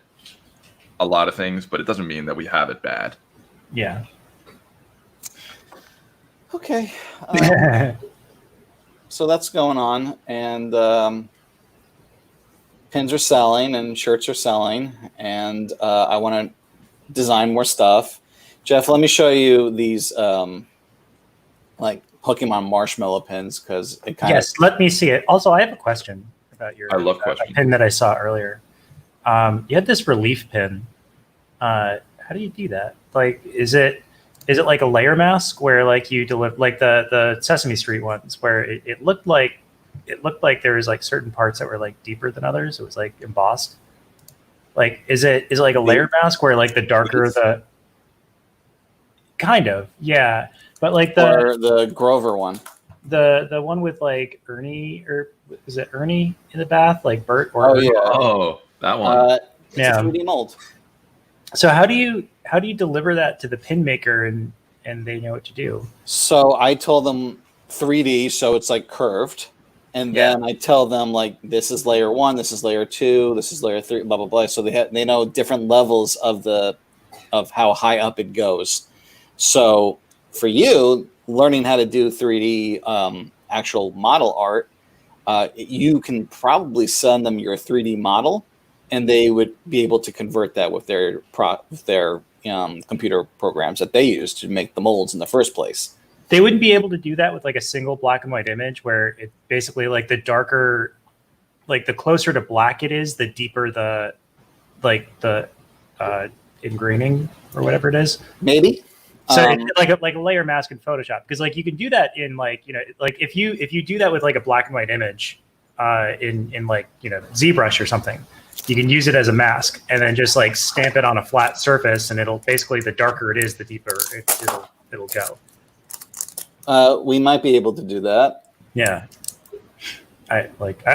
a lot of things, but it doesn't mean that we have it bad. Yeah. Okay. So that's going on. And pins are selling and shirts are selling. And I want to design more stuff. Jeff, let me show you these like Pokemon marshmallow pins because it kind of. Yes, let me see it. Also, I have a question about your I love questions. pin that I saw earlier. You had this relief pin. How do you do that? Like, is it like a layer mask where like you deliver like the Sesame Street ones where it looked like there was like certain parts that were like deeper than others. It was like embossed. Like, is it like a layer mask where like the darker the kind of, yeah. But like the Grover one. The one with like Ernie, or is it Ernie in the bath? Like Bert or oh yeah. Oh, that one. It's a 3D mold. So how do you deliver that to the pin maker and they know what to do? So I told them 3D, so it's like curved. And then I tell them like this is layer 1, this is layer 2, this is layer 3, blah blah blah. So they know different levels of how high up it goes. So for you, learning how to do 3D actual model art, you can probably send them your 3D model, and they would be able to convert that with their computer programs that they use to make the molds in the first place. They wouldn't be able to do that with like a single black and white image where it basically like the darker, like the closer to black it is, the deeper the ingraining or whatever it is. Maybe. So it's like a layer mask in Photoshop, because like you can do that in like, you know, like if you do that with like a black and white image in like, you know, ZBrush or something, you can use it as a mask and then just like stamp it on a flat surface, and it'll basically, the darker it is, the deeper it'll go. We might be able to do that. Yeah. I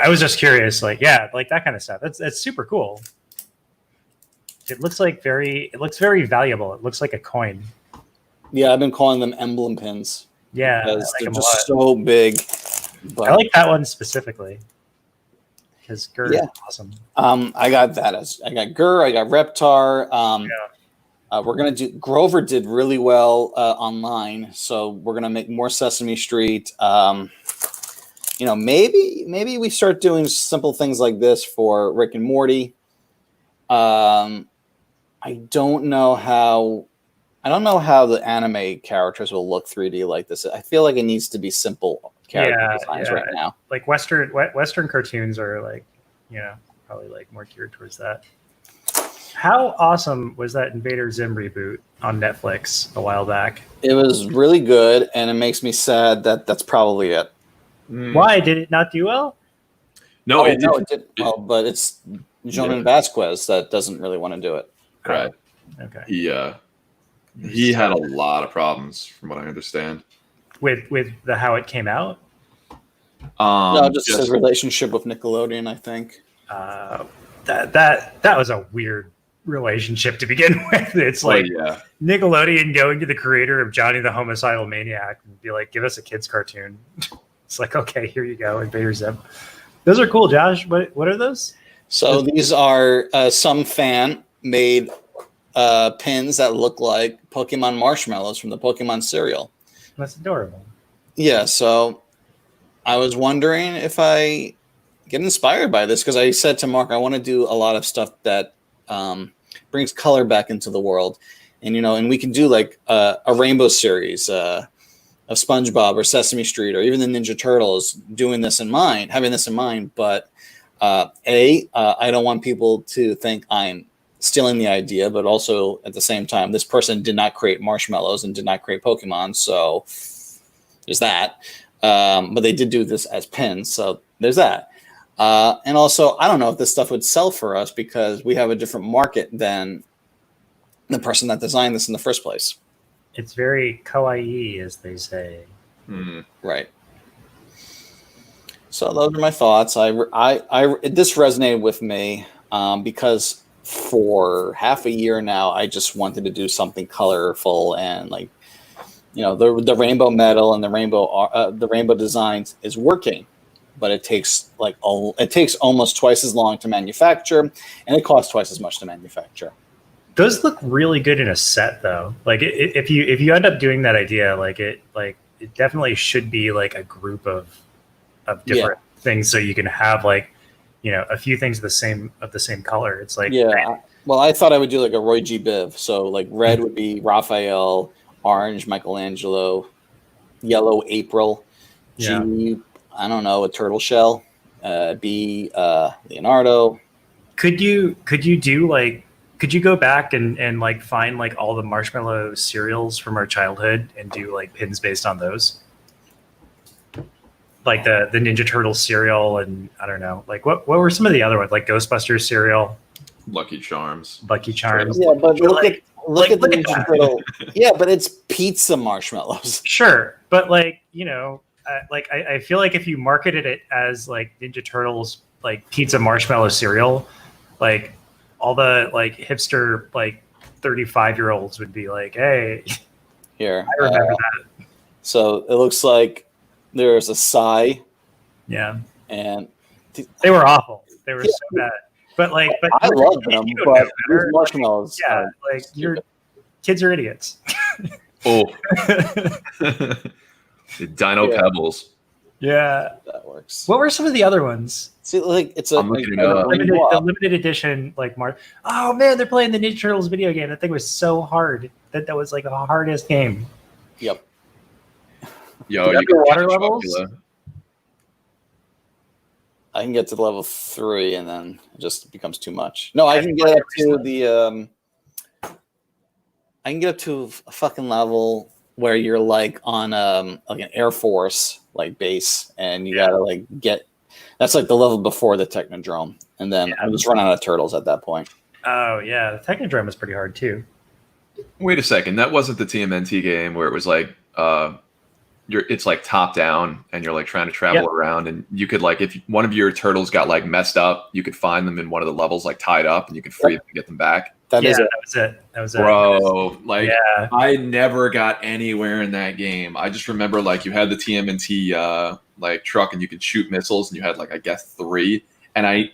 was just curious, like, yeah, like that kind of stuff. That's super cool. It looks very valuable. It looks like a coin. Yeah, I've been calling them emblem pins. Yeah, because I like they're just so big. But I like that one specifically because Gur is awesome. I got Gur, I got Reptar. We're gonna do. Grover did really well online, so we're gonna make more Sesame Street. You know, maybe we start doing simple things like this for Rick and Morty. I don't know how the anime characters will look 3D like this. I feel like it needs to be simple character designs right now. Like Western cartoons are like, you know, probably like more geared towards that. How awesome was that Invader Zim reboot on Netflix a while back? It was really good, and it makes me sad that that's probably it. Why did it not do well? No, it did well, but it's Jonan Vasquez that doesn't really want to do it. Right. Okay. He had a lot of problems, from what I understand. With the how it came out? No, just his relationship with Nickelodeon, I think. That was a weird relationship to begin with. It's like Nickelodeon going to the creator of Johnny the Homicidal Maniac and be like, give us a kid's cartoon. It's like, okay, here you go, Invader Zim. Those are cool, Josh. What are those? So these are some fan made pins that look like Pokemon marshmallows from the Pokemon cereal. That's adorable. Yeah, so I was wondering if I get inspired by this, because I said to Mark, I want to do a lot of stuff that brings color back into the world. And, you know, and we can do like a rainbow series of SpongeBob or Sesame Street or even the Ninja Turtles having this in mind. But I don't want people to think I'm stealing the idea, but also at the same time, this person did not create marshmallows and did not create Pokemon. So There's that. But they did do this as pins, so there's that. And also, I don't know if this stuff would sell for us because we have a different market than the person that designed this in the first place. It's very kawaii, as they say. Right. So those are my thoughts. This resonated with me because for half a year now, I just wanted to do something colorful and like, the rainbow metal and the rainbow designs is working, but it takes almost twice as long to manufacture, and it costs twice as much to manufacture. Those look really good in a set, though. Like if you end up doing that idea, it definitely should be like a group of different things, so you can have a few things of the same color. It's like well, I thought I would do like a Roy G. Biv. So like red would be Raphael, orange Michelangelo, yellow April, G, I don't know, a turtle shell, B, Leonardo. Could you go back and like find like all the marshmallow cereals from our childhood and do like pins based on those? Like the Ninja Turtle cereal, and I don't know, like what were some of the other ones, like Ghostbusters cereal, Lucky Charms. Yeah, but look at the Ninja Turtle. Yeah, but it's pizza marshmallows. Sure, but I feel like if you marketed it as like Ninja Turtles, like pizza marshmallow cereal, like all the like hipster 35-year-olds would be like, hey, here, I remember that. So it looks like there's a sigh. Yeah, and they were awful. They were so bad. But I love them. But these marshmallows, your kids are idiots. Oh, Dino Pebbles. Yeah, that works. What were some of the other ones? See, like it's the limited edition, oh man, they're playing the Ninja Turtles video game. That thing was so hard. That was like the hardest game. Yep. Yo, you can water levels. I can get to level 3, and then it just becomes too much. No, I can get up to the. I can get up to a fucking level where you're like on like an Air Force base, and you gotta get. That's like the level before the Technodrome, and then I just run out of turtles at that point. Oh yeah, the Technodrome is pretty hard too. Wait a second, that wasn't the TMNT game where it was like it's like top down and you're like trying to travel around, and you could if one of your turtles got messed up, you could find them in one of the levels tied up, and you could free them and get them back. That was it. Bro, I never got anywhere in that game. I just remember you had the TMNT truck, and you could shoot missiles, and you had I guess 3, and I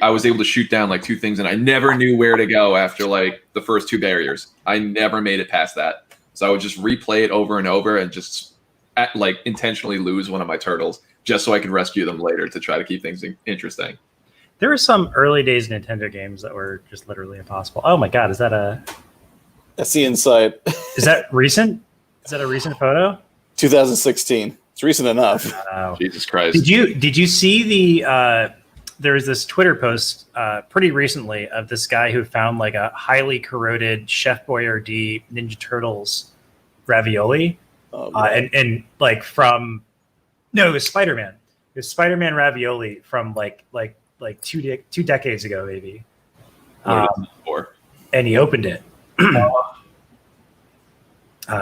was able to shoot down 2 things, and I never knew where to go after the first 2 barriers. I never made it past that, so I would just replay it over and over and just intentionally lose one of my turtles just so I could rescue them later to try to keep things interesting. There were some early days Nintendo games that were just literally impossible. Oh my god, is that that's the inside. Is that recent? Is that a recent photo? 2016. It's recent enough. Wow. Jesus Christ. Did you see the there was this Twitter post pretty recently of this guy who found a highly corroded Chef Boyardee Ninja Turtles ravioli. And from it was Spider-Man. It was Spider-Man ravioli from two decades ago, maybe. And he opened it.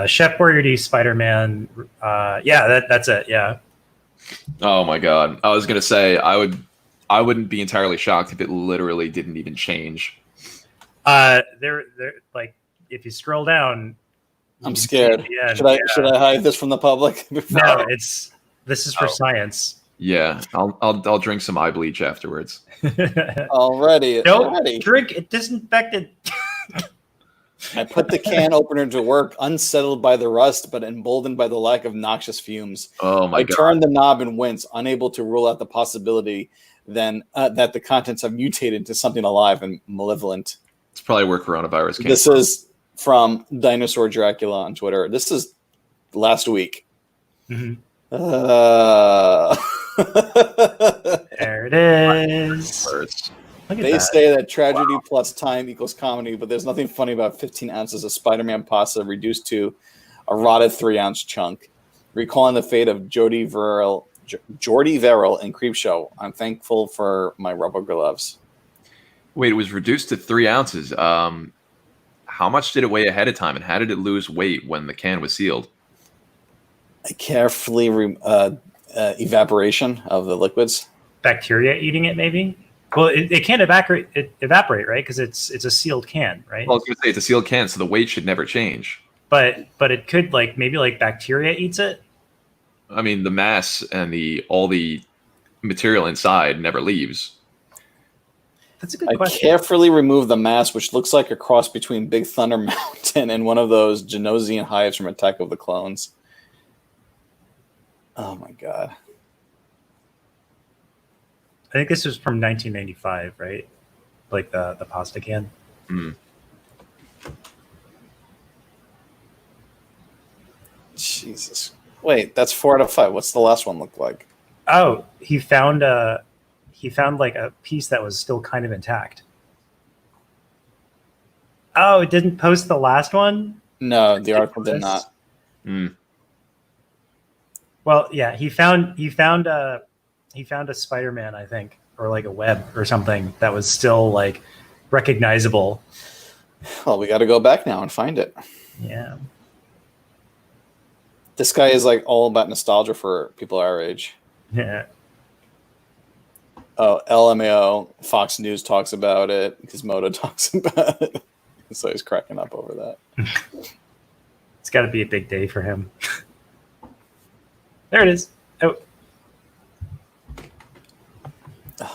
Chef Boyardee Spider-Man. That's it. Yeah. Oh my god! I was gonna say I wouldn't be entirely shocked if it literally didn't even change. There if you scroll down. I'm scared. Should I hide this from the public? No, this is for science. Yeah, I'll drink some eye bleach afterwards. Already. Drink it disinfected. I put the can opener to work, unsettled by the rust, but emboldened by the lack of noxious fumes. Oh my god! I turned the knob and wince, unable to rule out the possibility that the contents have mutated to something alive and malevolent. It's probably where coronavirus came. This is from Dinosaur Dracula on Twitter. This is last week. Mm-hmm. There it is. They say that tragedy plus time equals comedy, but there's nothing funny about 15 ounces of Spider-Man pasta reduced to a rotted 3-ounce chunk. recalling the fate of Jordy Verrill in Creepshow. I'm thankful for my rubber gloves. Wait, it was reduced to 3 ounces. How much did it weigh ahead of time, and how did it lose weight when the can was sealed? I carefully evaporation of the liquids. Bacteria eating it, maybe. Well, it can't evaporate, right? Because it's a sealed can, right? Well, I was going to say it's a sealed can, so the weight should never change. But it could maybe bacteria eats it. I mean, the mass and all the material inside never leaves. That's a good question. I carefully remove the mass, which looks like a cross between Big Thunder Mountain and one of those Genosian hives from Attack of the Clones. Oh my god. I think this was from 1995, right? Like the pasta can. Mm. Jesus. Wait, that's 4 out of 5. What's the last one look like? Oh, he found like a piece that was still kind of intact. Oh, it didn't post the last one? No, the article did not. Mm. Well, yeah, he found a Spider-Man, I think, or like a web or something that was still like recognizable. Well, we got to go back now and find it. Yeah. This guy is like all about nostalgia for people our age. Yeah. Oh, LMAO, Fox News talks about it. Gizmodo talks about it. So he's cracking up over that. It's got to be a big day for him. There it is. Oh,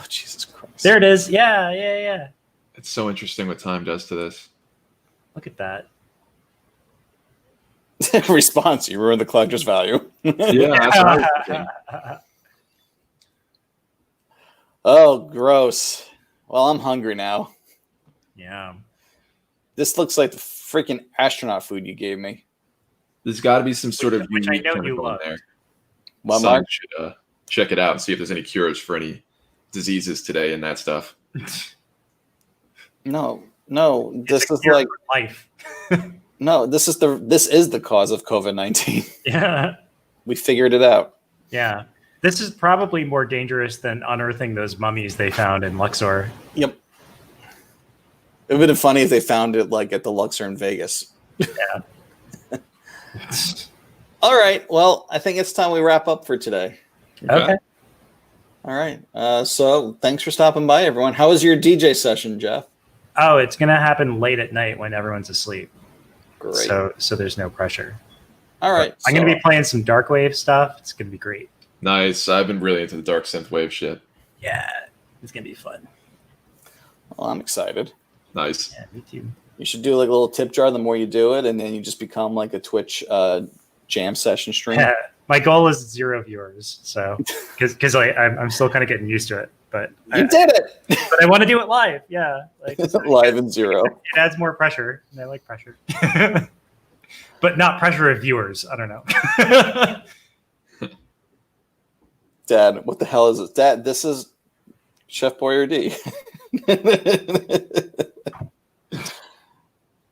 Jesus Christ. there it is. Yeah. It's so interesting what time does to this. Look at that. Response, you ruined the collector's value. Yeah, that's what I was thinking. Oh, gross. Well, I'm hungry now. Yeah. This looks like the freaking astronaut food you gave me. There's got to be some sort of Which I unique know you chemical in love. there. Well, Someone Mark? should check it out and see if there's any cures for any diseases today and that stuff. No. This is Cure like for life. no. This is the cause of COVID-19. Yeah. We figured it out. Yeah. This is probably more dangerous than unearthing those mummies they found in Luxor. Yep. It would have been funny if they found it like at the Luxor in Vegas. Yeah. All right. Well, I think it's time we wrap up for today. Okay. All right. So thanks for stopping by, everyone. How was your DJ session, Jeff? Oh, it's going to happen late at night when everyone's asleep. Great. So there's no pressure. All right. I'm going to be playing some dark wave stuff. It's going to be great. Nice. I've been really into the dark synthwave shit. Yeah. It's going to be fun. Well, I'm excited. Nice. Yeah, me too. You should do like a little tip jar the more you do it, and then you just become like a Twitch jam session stream. Yeah. My goal is 0 viewers. So, because I'm still kind of getting used to it. But You did it! But I want to do it live. Yeah. Live and 0. It adds more pressure, and I like pressure. But not pressure of viewers. I don't know. Dad, what the hell is this? Dad, this is Chef Boyardee.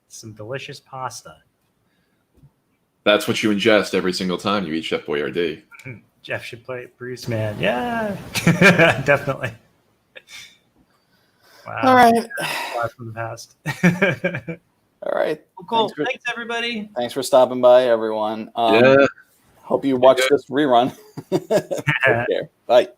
Some delicious pasta. That's what you ingest every single time you eat Chef Boyardee. Jeff should play Bruce, man. Yeah, definitely. Wow. All right. Blast from the past. All right. Well, cool. Thanks for- Thanks, everybody. Thanks for stopping by, everyone. Yeah. Hope you watch this rerun. Take care. Bye.